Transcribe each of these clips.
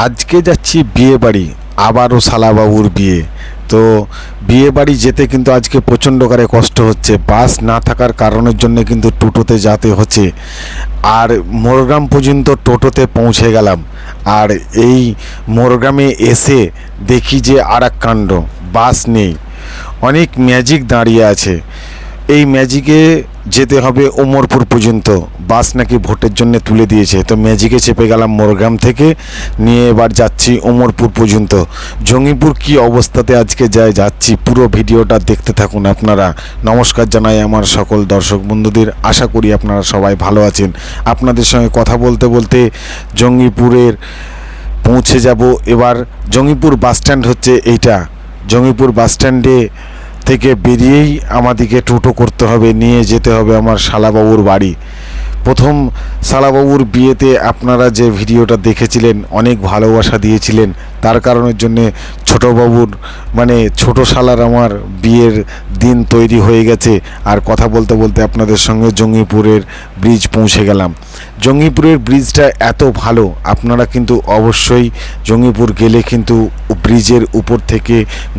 আজকে যাচ্ছি বিয়ে বাড়ি, আবারও শালাবাবুর বিয়ে। তো বিয়ে বাড়ি যেতে কিন্তু আজকে প্রচণ্ড করে কষ্ট হচ্ছে, বাস না থাকার কারণের জন্য কিন্তু টোটোতে যেতে হচ্ছে। আর মোরগ্রাম পর্যন্ত টোটোতে পৌঁছে গেলাম। আর এই মোরগ্রামে এসে দেখি যে আর এক কাণ্ড, বাস নেই, অনেক ম্যাজিক দাঁড়িয়ে আছে। এই ম্যাজিকে যেতে হবে ওমরপুর পর্যন্ত, বাস নাকি ভোটের জন্য তুলে দিয়েছে। তো ম্যাজিকে চেপে গেলাম মোরগ্রাম থেকে, নিয়ে এবার যাচ্ছি ওমরপুর পর্যন্ত। জঙ্গিপুর কি অবস্থাতে আজকে যাচ্ছি, পুরো ভিডিওটা দেখতে থাকুন আপনারা। নমস্কার জানাই আমার সকল দর্শক বন্ধুদের, আশা করি আপনারা সবাই ভালো আছেন। আপনাদের সঙ্গে কথা বলতে বলতে জঙ্গিপুরের পৌঁছে যাব। এবার জঙ্গিপুর বাসস্ট্যান্ড হচ্ছে এইটা। জঙ্গিপুর বাসস্ট্যান্ডে থেকে বেরিয়েই আমাদেরকে টোটো করতে হবে, নিয়ে যেতে হবে আমার শালাবাবুর বাড়ি। প্রথম শালাবাবুর বিয়েতে আপনারা যে ভিডিওটা দেখেছিলেন, অনেক ভালোবাসা দিয়েছিলেন, তার কারণের জন্যে ছোটোবাবুর মানে ছোটো শালার আমার বিয়ের দিন তৈরি হয়ে গেছে। আর কথা বলতে বলতে আপনাদের সঙ্গে জঙ্গিপুরের ব্রিজ পৌঁছে গেলাম। জঙ্গিপুরের ব্রিজটা এত ভালো, আপনারা কিন্তু অবশ্যই জঙ্গিপুর গেলে কিন্তু ব্রিজের উপর থেকে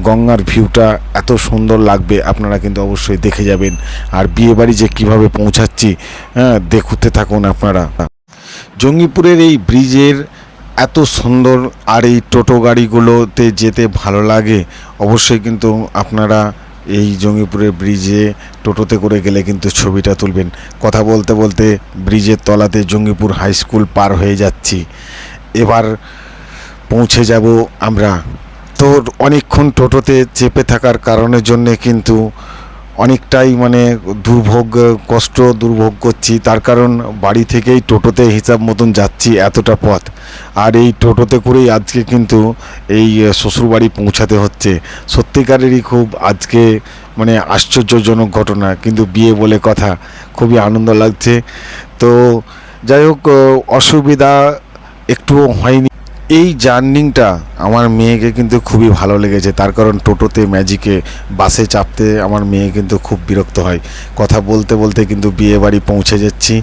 গঙ্গার ভিউটা এত সুন্দর লাগবে, আপনারা কিন্তু অবশ্যই দেখে যাবেন। আর বিয়েবাড়ি যে কিভাবে পৌঁছাচ্ছি, দেখতে থাকুন আপনারা। জঙ্গিপুরের এই ব্রিজের এত সুন্দর, আর এই টোটো গাড়িগুলোতে যেতে ভালো লাগে। অবশ্যই কিন্তু আপনারা এই জঙ্গিপুরের ব্রিজে টোটোতে করে গেলে কিন্তু ছবিটা তুলবেন। কথা বলতে বলতে ব্রিজের তলাতে জঙ্গিপুর হাই স্কুল পার হয়ে যাচ্ছি। এবার পৌঁছে যাব আমরা। তো অনেকক্ষণ টোটোতে চেপে থাকার কারণের জন্যে কিন্তু অনেকটাই মানে দুর্ভোগ করছি। তার কারণ বাড়ি থেকেই টোটোতে হিসাব মতন যাচ্ছি এতটা পথ, আর এই টোটোতে করেই আজকে কিন্তু এই শ্বশুরবাড়ি পৌঁছাতে হচ্ছে। সত্যিকারেরই খুব আজকে মানে আশ্চর্যজনক ঘটনা, কিন্তু বিয়ে বলে কথা, খুবই আনন্দ লাগছে। তো যাই হোক, অসুবিধা একটুও হয়নি। এই জার্নিংটা আমার মেয়েকে কিন্তু খুবই ভালো লেগেছে, তার কারণ টোটোতে ম্যাজিকে বাসে চাপতে আমার মেয়ে কিন্তু খুব বিরক্ত হয়। কথা বলতে বলতে কিন্তু বিয়ে বাড়ি পৌঁছে যাচ্ছি,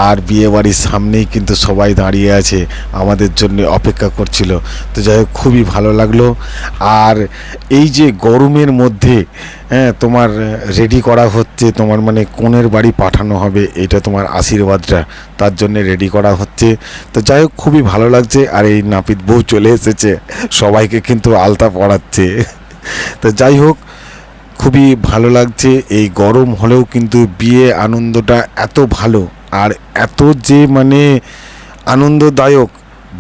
আর বিয়ে বাড়ির সামনেই কিন্তু সবাই দাঁড়িয়ে আছে, আমাদের জন্য অপেক্ষা করছিল। তো যাই হোক, খুবই ভালো লাগলো। আর এই যে গরমের মধ্যে তোমার রেডি করা হচ্ছে, তোমার মানে কনের বাড়ি পাঠানো হবে, এটা তোমার আশীর্বাদটা, তার জন্য রেডি করা হচ্ছে। তো যাই হোক, খুবই ভালো লাগছে। আর এই নাপিত বউ চলে এসেছে, সবাইকে কিন্তু আলতা পরাচ্ছে। তো যাই হোক, খুবই ভালো লাগছে। এই গরম হলেও কিন্তু বিয়ে আনন্দটা এত ভালো, আর এত যে মানে আনন্দদায়ক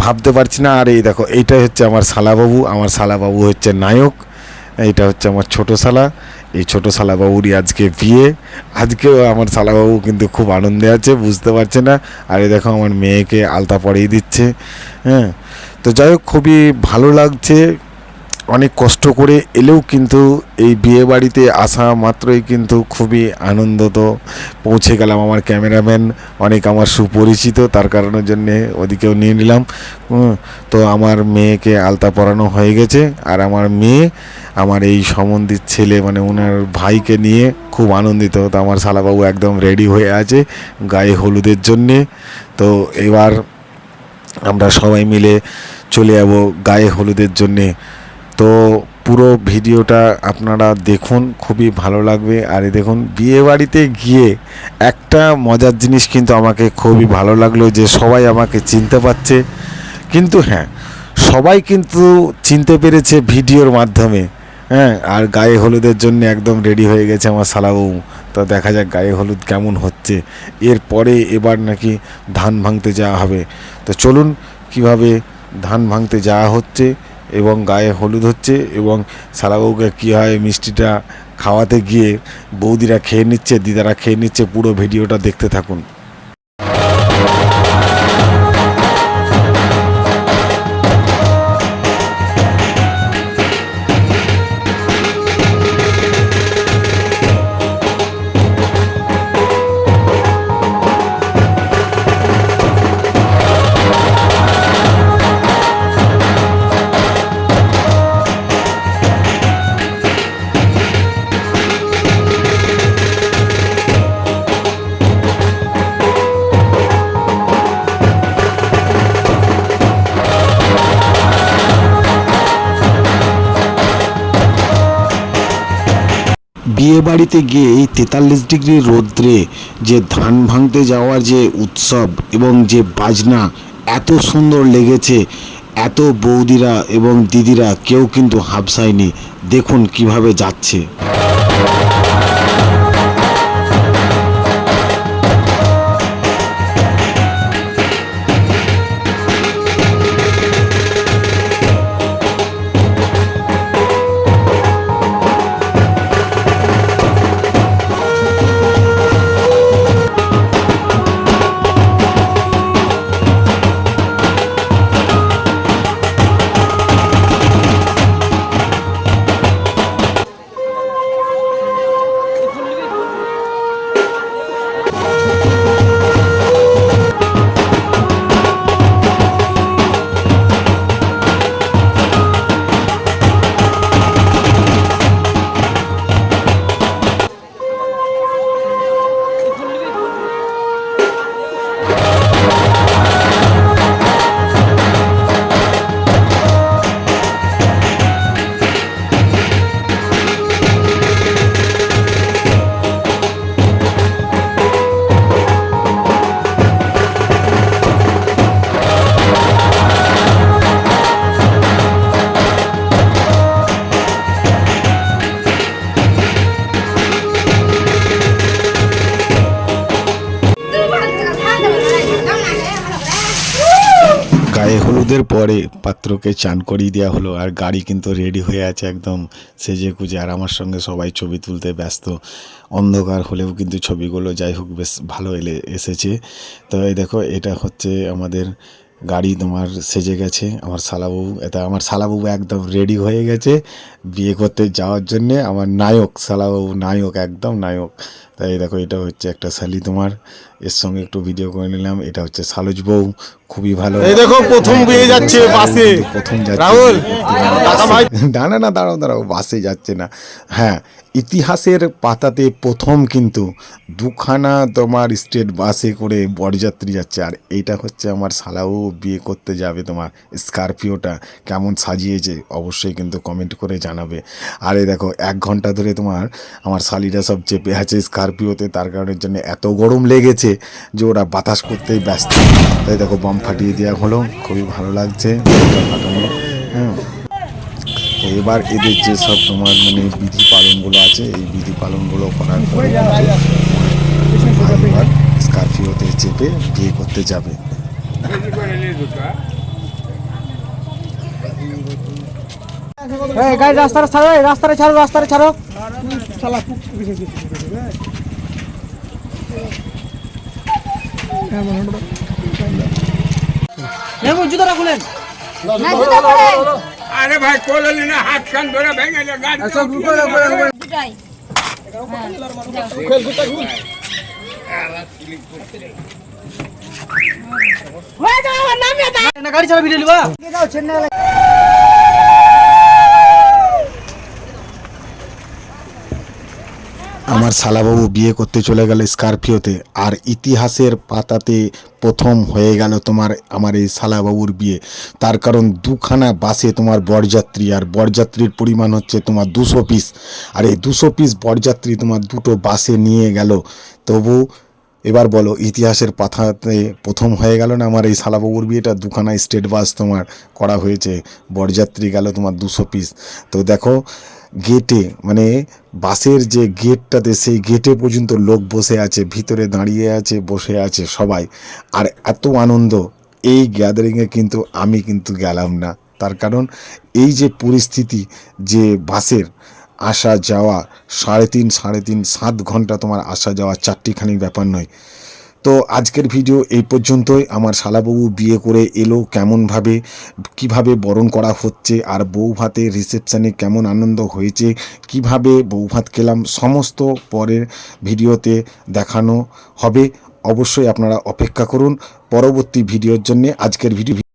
ভাবতে পারছি না। আর এই দেখো, এইটাই হচ্ছে আমার শালাবাবু, আমার শালাবাবু হচ্ছে নায়ক, এইটা হচ্ছে আমার ছোটো শালা। এই ছোটো শালাবাবুরই আজকে বিয়ে। আজকেও আমার শালাবাবু কিন্তু খুব আনন্দে আছে, বুঝতে পারছে না। আর এই দেখো, আমার মেয়েকে আলতা পরিয়ে দিচ্ছে। তো যাই হোক, খুবই ভালো লাগছে। অনেক কষ্ট করে এলেও কিন্তু এই বিয়ে বাড়িতে আসা মাত্রই কিন্তু খুবই আনন্দিত। পৌঁছে গেলাম। আমার ক্যামেরাম্যান অনেক আমার সুপরিচিত, তার কারণের জন্যে ওদিকেও নিয়ে নিলাম। তো আমার মেয়েকে আলতা পরানো হয়ে গেছে, আর আমার মেয়ে আমার এই সম্বন্ধীর ছেলে মানে ওনার ভাইকে নিয়ে খুব আনন্দিত। তো আমার শালাবাবু একদম রেডি হয়ে আছে গায়ে হলুদের জন্যে। তো এবার আমরা সবাই মিলে চলে যাব গায়ে হলুদের জন্যে। তো পুরো ভিডিওটা আপনারা দেখুন, খুবই ভালো লাগবে। আর দেখুন, বিয়ে বাড়িতে গিয়ে একটা মজার জিনিস কিন্তু আমাকে খুবই ভালো লাগলো, যে সবাই আমাকে চিনতে পারছে। কিন্তু হ্যাঁ, সবাই কিন্তু চিনতে পেরেছে ভিডিওর মাধ্যমে। আর গায়ে হলুদের জন্য একদম রেডি হয়ে গেছে আমার শালাবাবু। তো দেখা যাক গায়ে হলুদ কেমন হচ্ছে। এরপরে এবার নাকি ধান ভাঙতে যাওয়া হবে। তো চলুন কিভাবে ধান ভাঙতে যাওয়া হচ্ছে এবং গায়ে হলুদ হচ্ছে, এবং শালাবাবুকে কী হয় মিষ্টিটা খাওয়াতে গিয়ে বৌদিরা খেয়ে নিচ্ছে, দিদারা খেয়ে নিচ্ছে। পুরো ভিডিওটা দেখতে থাকুন। বিয়ে বাড়িতে গিয়ে এই 43 ডিগ্রি রৌদ্রে যে ধান ভাঙতে যাওয়ার যে উৎসব এবং যে বাজনা এত সুন্দর লেগেছে, এত বৌদিরা এবং দিদিরা কেউ কিন্তু হাবসায়নি। দেখুন কিভাবে যাচ্ছে। গায়ে হলুদের পরে পাত্রকে চান করিয়ে দেওয়া হলো, আর গাড়ি কিন্তু রেডি হয়ে আছে একদম সেজে গুজে। আর আমার সঙ্গে সবাই ছবি তুলতে ব্যস্ত। অন্ধকার হলেও কিন্তু ছবিগুলো যাই হোক বেশ ভালো এসেছে। তো এই দেখো, এটা হচ্ছে আমাদের গাড়ি তোমার সেজে গেছে। আমার শালাবাবু, এটা আমার শালাবাবু একদম রেডি হয়ে গেছে বিয়ে করতে যাওয়ার জন্যে। আমার নায়ক শালাবাবু, নায়ক, একদম নায়ক। তাই দেখো, এটা হচ্ছে একটা শালি তোমার, এর সঙ্গে একটু ভিডিও করে নিলাম। এটা হচ্ছে শালুজ বউ, খুবই ভালো। এই দেখো প্রথম বিয়ে যাচ্ছে বাসে, প্রথম যাচ্ছে রাহুল না দাঁড়াও বাসে যাচ্ছে না। হ্যাঁ, ইতিহাসের পাতাতে প্রথম কিন্তু দুখানা তোমার স্টেট বাসে করে বরযাত্রী যাচ্ছে। আর এইটা হচ্ছে আমার শালাও বিয়ে করতে যাবে। তোমার স্করপিওটা কেমন সাজিয়েছে অবশ্যই কিন্তু কমেন্ট করে জানাবে। আর এই দেখো, 1 ঘন্টা ধরে তোমার আমার শালিরা সব চেপে আছে স্করপিওতে, তার কারণের জন্য এত গরম লেগেছে যে ওরা বাতাস করতেই ব্যস্ত। তাই দেখো, বাম ফাটিয়ে দেওয়া হলো, খুবই ভালো লাগছে ফাটানো। হ্যাঁ, এবার এদের যেসব তোমার মানে বিধি পালনগুলো আছে, এই বিধি পালনগুলো করার পরে এবার স্করপিওতে চেপে বিয়ে করতে যাবে। রাস্তাটা ছাড়ো, রাস্তাটা ছাড়ো, রাস্তাটা ছাড়ো। জুতোটা খুলেন। আরে ভাই কোলে না, হাত কান ধরে ভেঙে যা গাড়ি। গাড়ি চালা ভিডিও লিবা। আমার শালাবাবু বিয়ে করতে চলে গেল স্করপিওতে। আর ইতিহাসের পাতাতে প্রথম হয়ে গেল তোমার আমার এই শালাবাবুর বিয়ে। তার কারণ দুখানা বাসে তোমার বরযাত্রী, আর বরযাত্রীর পরিমাণ হচ্ছে তোমার 200 পিস। আর এই 200 পিস বরযাত্রী তোমার দুটো বাসে নিয়ে গেল। তবু এবার বলো, ইতিহাসের পাতাতে প্রথম হয়ে গেল না আমার এই শালাবাবুর বিয়েটা? দুখানা স্টেট বাস তোমার করা হয়েছে, বরযাত্রী গেল তোমার 200 পিস। তো দেখো, গেটে মানে বাসের যে গেটটাতে, সেই গেটে পর্যন্ত লোক বসে আছে, ভিতরে দাঁড়িয়ে আছে, বসে আছে সবাই। আর এত আনন্দ এই গ্যাদারিংয়ে কিন্তু আমি কিন্তু গেলাম না। তার কারণ এই যে পরিস্থিতি, যে বাসের আসা যাওয়া 3.5 7 ঘন্টা তোমার আসা যাওয়া, চারটিখানি ব্যাপার নয়। তো আজকের ভিডিও এই পর্যন্তই। আমার শালাবাবু বিয়ে করে এলো কেমনভাবে, কিভাবে বরণ করা হচ্ছে, আর বউ ভাতের রিসেপশানে কেমন আনন্দ হয়েছে, কিভাবে বউ ভাত খেলাম, সমস্ত পরের ভিডিওতে দেখানো হবে। অবশ্যই আপনারা অপেক্ষা করুন পরবর্তী ভিডিওর জন্যে। আজকের ভিডিও